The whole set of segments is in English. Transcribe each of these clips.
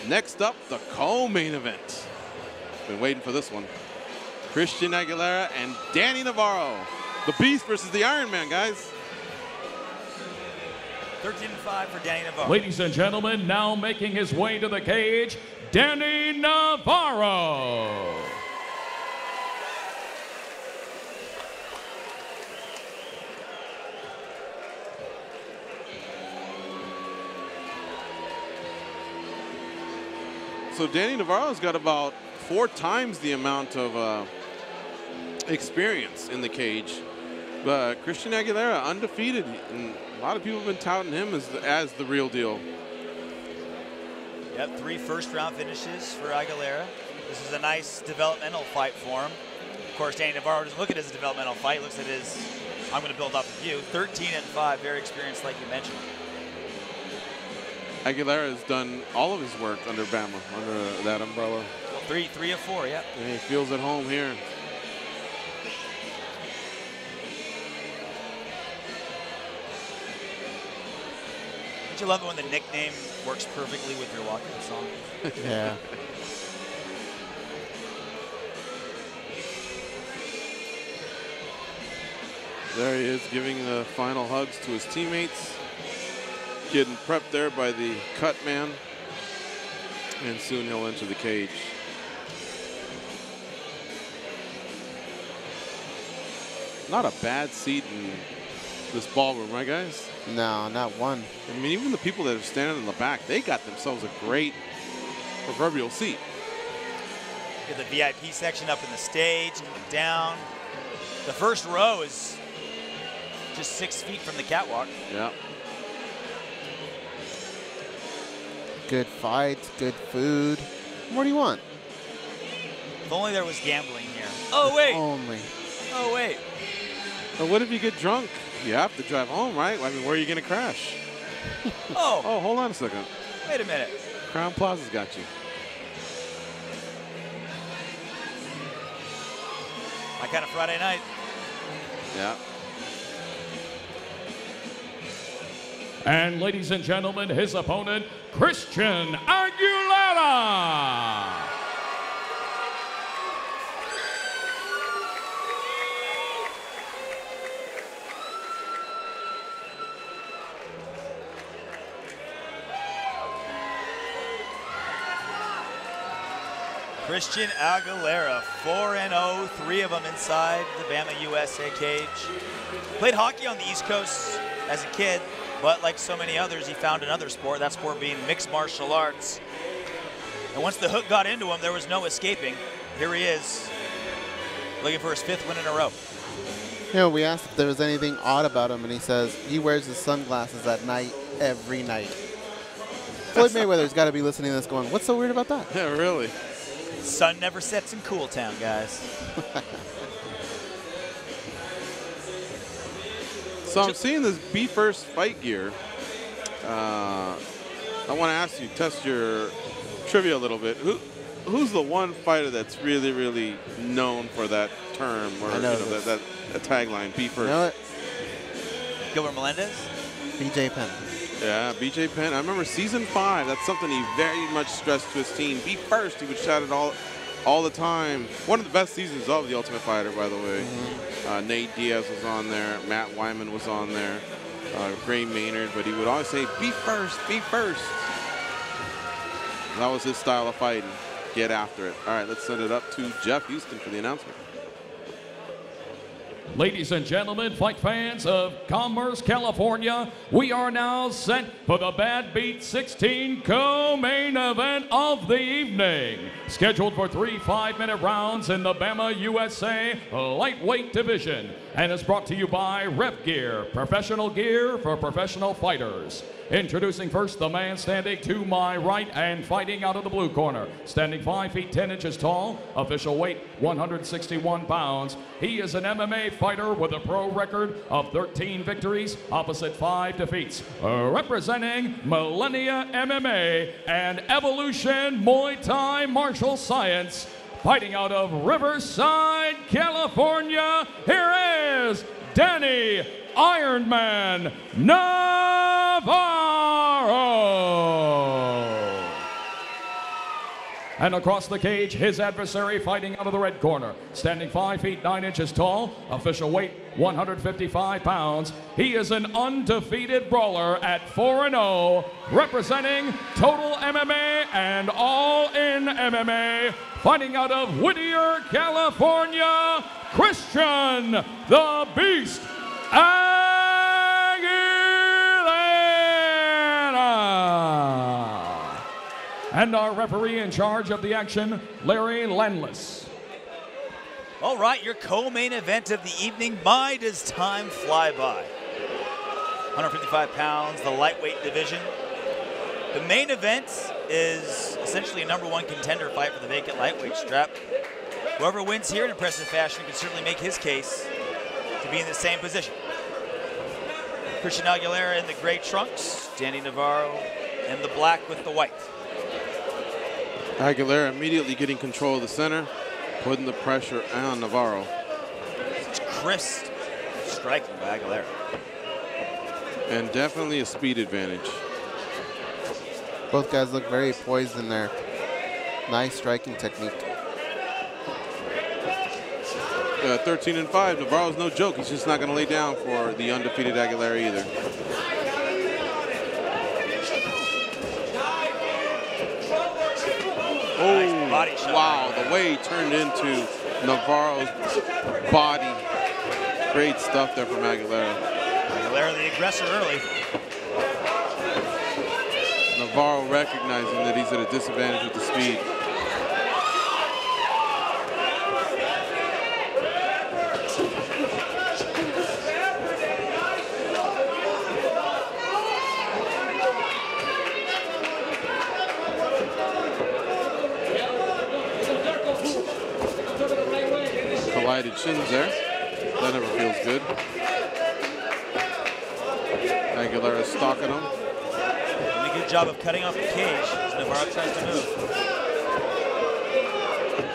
Next up, the co-main event. Been waiting for this one. Christian Aguilera and Danny Navarro. The Beast versus the Iron Man, guys. 13-5 for Danny Navarro. Ladies and gentlemen, now making his way to the cage, Danny Navarro. So Danny Navarro's got about 4 times the amount of experience in the cage. But Christian Aguilera, undefeated, and a lot of people have been touting him as the real deal. Yep, 3 first-round finishes for Aguilera. This is a nice developmental fight for him. Of course, Danny Navarro doesn't look at it as a developmental fight. Looks at it as, I'm going to build off of you. 13-5, very experienced, like you mentioned. Aguilera has done all of his work under Bamma, under that umbrella. Well, 3 of 4, yeah. And he feels at home here. Don't you love it when the nickname works perfectly with your walk-in song? Yeah. There he is, giving the final hugs to his teammates. Getting prepped there by the cut man. And soon he'll enter the cage. Not a bad seat in this ballroom, right, guys? No, not one. I mean, even the people that are standing in the back, they got themselves a great proverbial seat. Get the VIP section up in the stage, coming down. The first row is just 6 feet from the catwalk. Yeah. Good fights, good food. What do you want? If only there was gambling here. Oh, wait. Only. Oh, wait. But what if you get drunk? You have to drive home, right? I mean, where are you going to crash? Oh. Oh, hold on a second. Wait a minute. Crown Plaza's got you. My kind of Friday night. Yeah. And ladies and gentlemen, his opponent, Christian Aguilera. Christian Aguilera, 4-0, 3 of them inside the Bamma USA cage. Played hockey on the East Coast as a kid, but like so many others, he found another sport, that sport being mixed martial arts. And once the hook got into him, there was no escaping. Here he is, looking for his 5th win in a row. You know, we asked if there was anything odd about him, and he says he wears his sunglasses at night, every night. Floyd Mayweather's got to be listening to this going, what's so weird about that? Yeah, really. Sun never sets in Cool Town, guys. So I'm seeing this Be First fight gear. I want to ask you, test your trivia a little bit. Who's the one fighter that's really, really known for that term or that tagline, Be First? You know it? Gilbert Melendez? BJ Penn. Yeah, BJ Penn. I remember season 5. That's something he very much stressed to his team. Be first. He would shout it all the time. One of the best seasons of The Ultimate Fighter, by the way. Nate Diaz was on there. Matt Wyman was on there. Gray Maynard. But he would always say, be first, be first. That was his style of fighting. Get after it. All right, let's send it up to Jeff Houston for the announcement. Ladies and gentlemen, fight fans of Commerce, California, we are now set for the Badbeat 16 co-main event of the evening. Scheduled for 3 5-minute rounds in the Bamma USA lightweight division, and is brought to you by Rep Gear, professional gear for professional fighters. Introducing first the man standing to my right and fighting out of the blue corner. Standing 5 feet 10 inches tall, official weight 161 pounds. He is an MMA fighter with a pro record of 13 victories, opposite 5 defeats. Representing Millennia MMA and Evolution Muay Thai Martial Science. Fighting out of Riverside, California, here is Danny Ironman Navarro. And across the cage, his adversary fighting out of the red corner. Standing 5 feet 9 inches tall, official weight 155 pounds. He is an undefeated brawler at 4-0, representing Total MMA and All In MMA. Fighting out of Whittier, California, Christian the Beast Aguilera. And our referee in charge of the action, Larry Landless. All right, your co-main event of the evening. My, does time fly by. 155 pounds, the lightweight division. The main event is essentially a #1 contender fight for the vacant lightweight strap. Whoever wins here in impressive fashion can certainly make his case to be in the same position. Christian Aguilera in the gray trunks, Danny Navarro in the black with the white. Aguilera immediately getting control of the center, putting the pressure on Navarro. It's crisp striking by Aguilera. And definitely a speed advantage. Both guys look very poised in their nice striking technique. 13-5, Navarro's no joke. He's just not going to lay down for the undefeated Aguilera either. Nice body shot. Wow, the way he turned into Navarro's body. Great stuff there from Aguilera. Aguilera the aggressor early. Navarro recognizing that he's at a disadvantage with the speed. Collided shins there. That never feels good. Aguilera stalking him. Doing a good job of cutting off the cage as Navarro tries to move.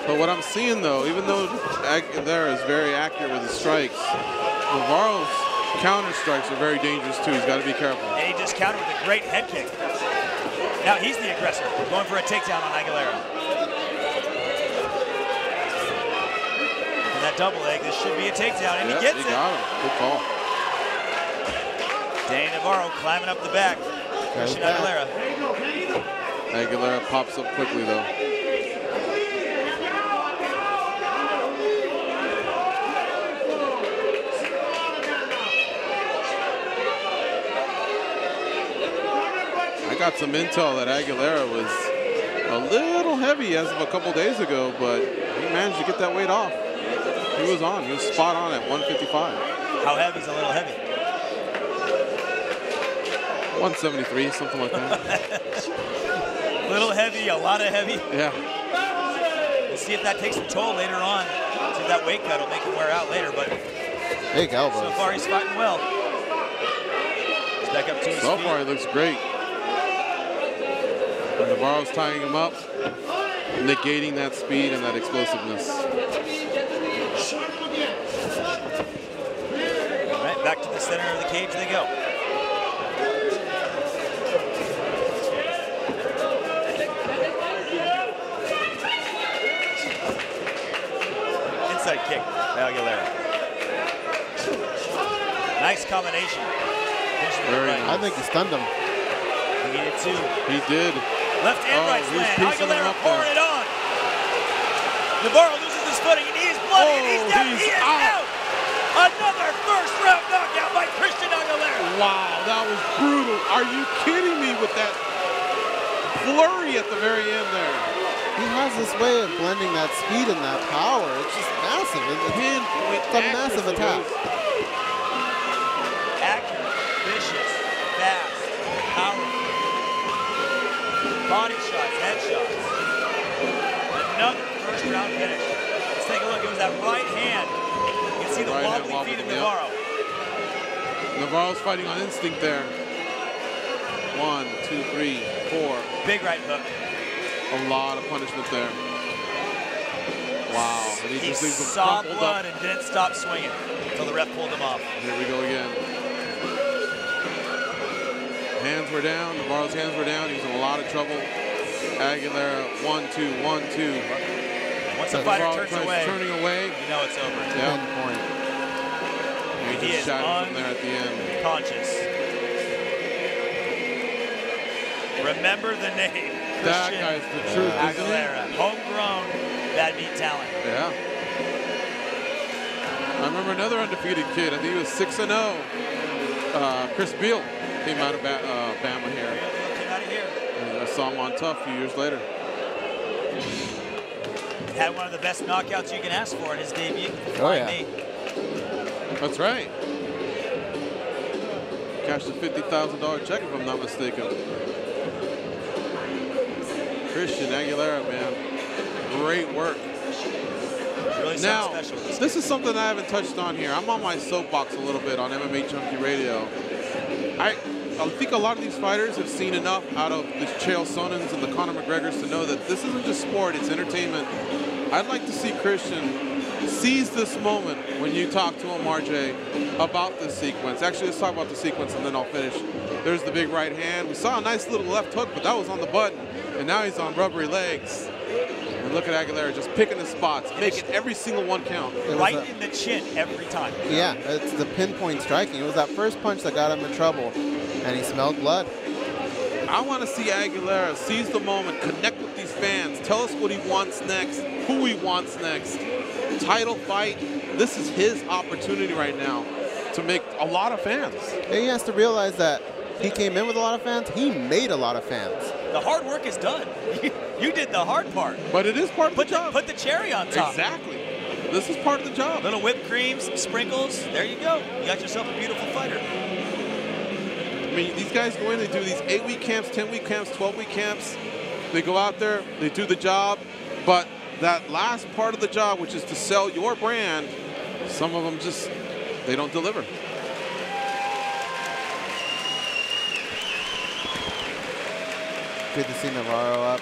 But what I'm seeing though, even though Aguilera is very accurate with his strikes, Navarro's counter strikes are very dangerous too. He's got to be careful. And he just countered with a great head kick. Now he's the aggressor, going for a takedown on Aguilera. And that double leg, this should be a takedown, and he gets it. He got him. Good call. Danny Navarro climbing up the back. Christian Aguilera. Aguilera pops up quickly though. I got some intel that Aguilera was a little heavy as of a couple days ago, but he managed to get that weight off. He was on. He was spot on at 155. How heavy is a little heavy? 173, something like that. A little heavy, a lot of heavy. Yeah. We'll see if that takes a toll later on. See if that weight cut will make him wear out later, but big elbows. So far he's fighting well. He's back up to his feet. So far he looks great. And Navarro's tying him up, negating that speed and that explosiveness. All right, back to the center of the cage they go. Inside kick by Aguilera. Nice combination. I think he stunned him. He needed two. He did. Left and right slam. Aguilera pouring it on. Navarro loses his footing and he is bloody and he's down. He is out. Another first round knockout by Christian Aguilera. Wow, that was brutal. Are you kidding me with that flurry at the very end there? He has this way of blending that speed and that power. It's just massive. It's a massive attack. Accurate, vicious, fast, powerful. Body shots, headshots. Another first round finish. Let's take a look. It was that right hand. You can see the wobbly feet of Navarro. Navarro's fighting on instinct there. 1, 2, 3, 4. Big right hook. A lot of punishment there. Wow. And He just leaves him saw crumpled blood up. and didn't stop swinging until the ref pulled him off. Here we go again. Hands were down. Navarro's hands were down. He was in a lot of trouble. Aguilera, 1-2, 1-2. Once the fighter turns away, turning away, you know it's over. Yeah. Pinpoint. He just shattered from there at the end. Unconscious. Remember the name. That Christian guy's the truth, isn't he? Aguilera. Homegrown Badbeat talent. Yeah. I remember another undefeated kid. I think he was 6-0. Chris Beal came out of Bamma here. Came out of here. And I saw him on Tough a few years later. Had one of the best knockouts you can ask for in his debut. Oh, yeah. Knee. That's right. Cashed a $50,000 check if I'm not mistaken. Christian Aguilera, man. Great work. Really Now, special. this is something I haven't touched on here. I'm on my soapbox a little bit on MMA Junkie Radio. I think a lot of these fighters have seen enough out of the Chael Sonnens and the Conor McGregors to know that this isn't just sport, it's entertainment. I'd like to see Christian seize this moment when you talk to him, RJ, about this sequence. Actually, let's talk about the sequence and then I'll finish. There's the big right hand. We saw a nice little left hook, but that was on the button. And now he's on rubbery legs. And look at Aguilera just picking his spots, making every single one count. Right in the chin every time. Yeah, it's the pinpoint striking. It was that first punch that got him in trouble, and he smelled blood. I want to see Aguilera seize the moment, connect with these fans, tell us what he wants next, who he wants next. Title fight, this is his opportunity right now to make a lot of fans. And he has to realize that he came in with a lot of fans. He made a lot of fans. The hard work is done. You did the hard part. But it is part of the job. Put the cherry on top. Exactly. This is part of the job. Little whipped cream, some sprinkles. There you go. You got yourself a beautiful fighter. I mean, these guys go in, they do these 8-week camps, 10-week camps, 12-week camps. They go out there, they do the job, but that last part of the job, which is to sell your brand, some of them just, they don't deliver. Good to see Navarro up.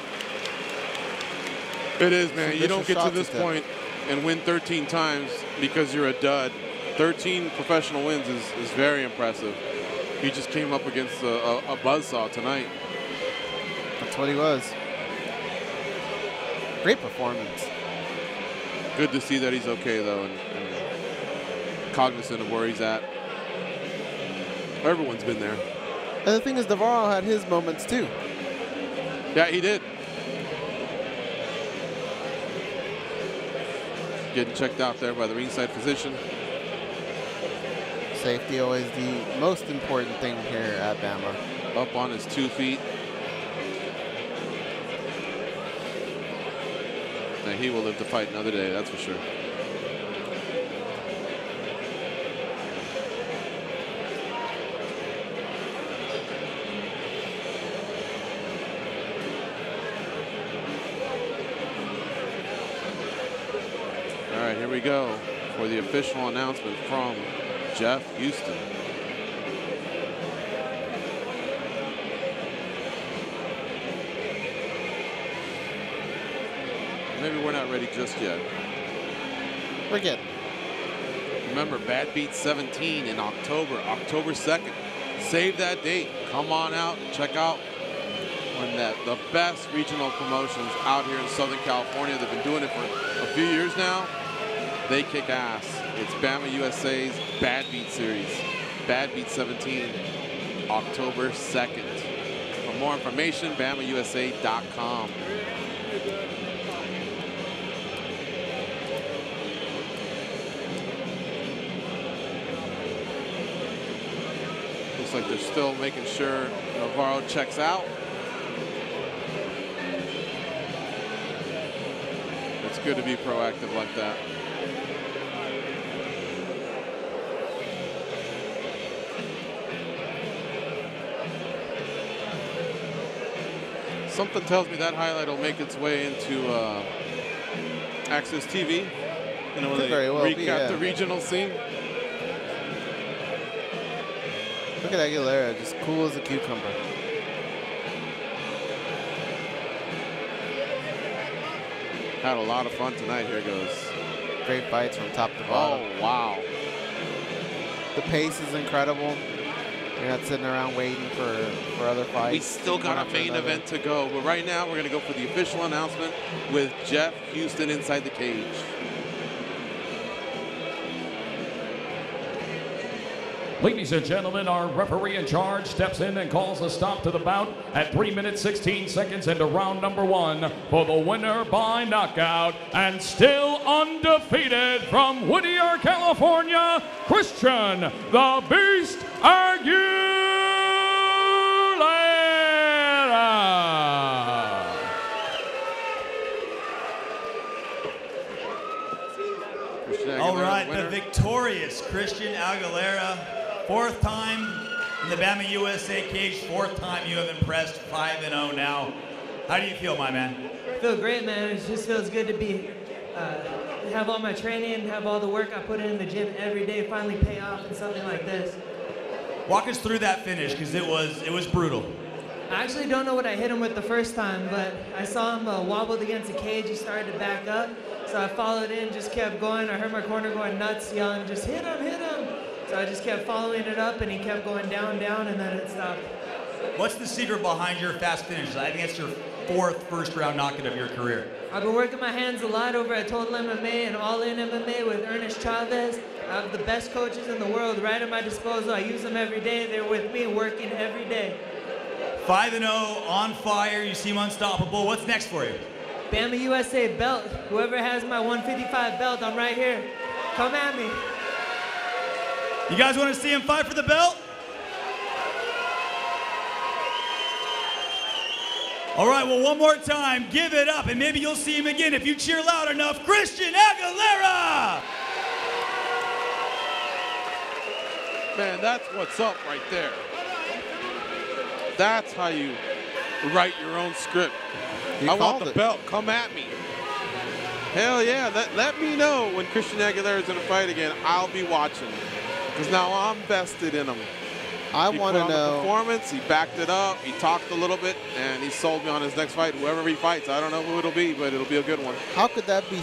It is, man. Some You don't get to vicious this point and win 13 times because you're a dud. 13 professional wins is very impressive. He just came up against a buzzsaw tonight. That's what he was. Great performance. Good to see that he's okay, though, and cognizant of where he's at. Everyone's been there. And the thing is, Navarro had his moments, too. Yeah, he did. Getting checked out there by the ringside physician. Safety always the most important thing here at Bamma. Up on his 2 feet. Now he will live to fight another day, that's for sure. All right, here we go for the official announcement from Jeff Houston. Maybe we're not ready just yet. We're good. Remember, Badbeat 17 in October 2nd. Save that date. Come on out, check out the best regional promotions out here in Southern California. They've been doing it for a few years now. They kick ass. It's Bamma USA's Badbeat series. Badbeat 17, October 2nd. For more information, BammaUSA.com. Looks like they're still making sure Navarro checks out. It's good to be proactive like that. Something tells me that highlight will make its way into Access TV. You know, when they very well recap the regional scene. Look at Aguilera, just cool as a cucumber. Had a lot of fun tonight. Here goes. Great fights from top to bottom. Oh, wow. The pace is incredible. You're not sitting around waiting for other fights. We still got a main event to go, but right now we're going to go for the official announcement with Jeff Houston inside the cage. Ladies and gentlemen, our referee in charge steps in and calls a stop to the bout at 3 minutes 16 seconds into round number 1 for the winner by knockout and still undefeated from Whittier, California, Christian the Beast Aguilera. All right, the victorious Christian Aguilera. 4th time in the Bamma USA cage, 4th time you have impressed, 5-0 now. How do you feel, my man? I feel great, man. It just feels good to be, have all my training, have all the work I put in the gym every day finally pay off in something like this. Walk us through that finish, because it was brutal. I actually don't know what I hit him with the first time, but I saw him wobbled against the cage. He started to back up, so I followed in, just kept going. I heard my corner going nuts, yelling, just hit him, hit him. So I just kept following it up, and he kept going down, down, and then it stopped. What's the secret behind your fast finish? I think it's your 4th first-round knockout of your career. I've been working my hands a lot over at Total MMA and All In MMA with Ernest Chavez. I have the best coaches in the world right at my disposal. I use them every day. They're with me working every day. 5-0, on fire. You seem unstoppable. What's next for you? Bamma USA belt. Whoever has my 155 belt, I'm right here. Come at me. You guys want to see him fight for the belt? All right, well, one more time, give it up, and maybe you'll see him again if you cheer loud enough. Christian Aguilera! Man, that's what's up right there. That's how you write your own script. I want the belt. Come at me. Hell yeah. Let me know when Christian Aguilera is in a fight again. I'll be watching. Because now I'm vested in him. I want to know. The performance, he backed it up, he talked a little bit, and he sold me on his next fight. Whoever he fights, I don't know who it'll be, but it'll be a good one. How could that be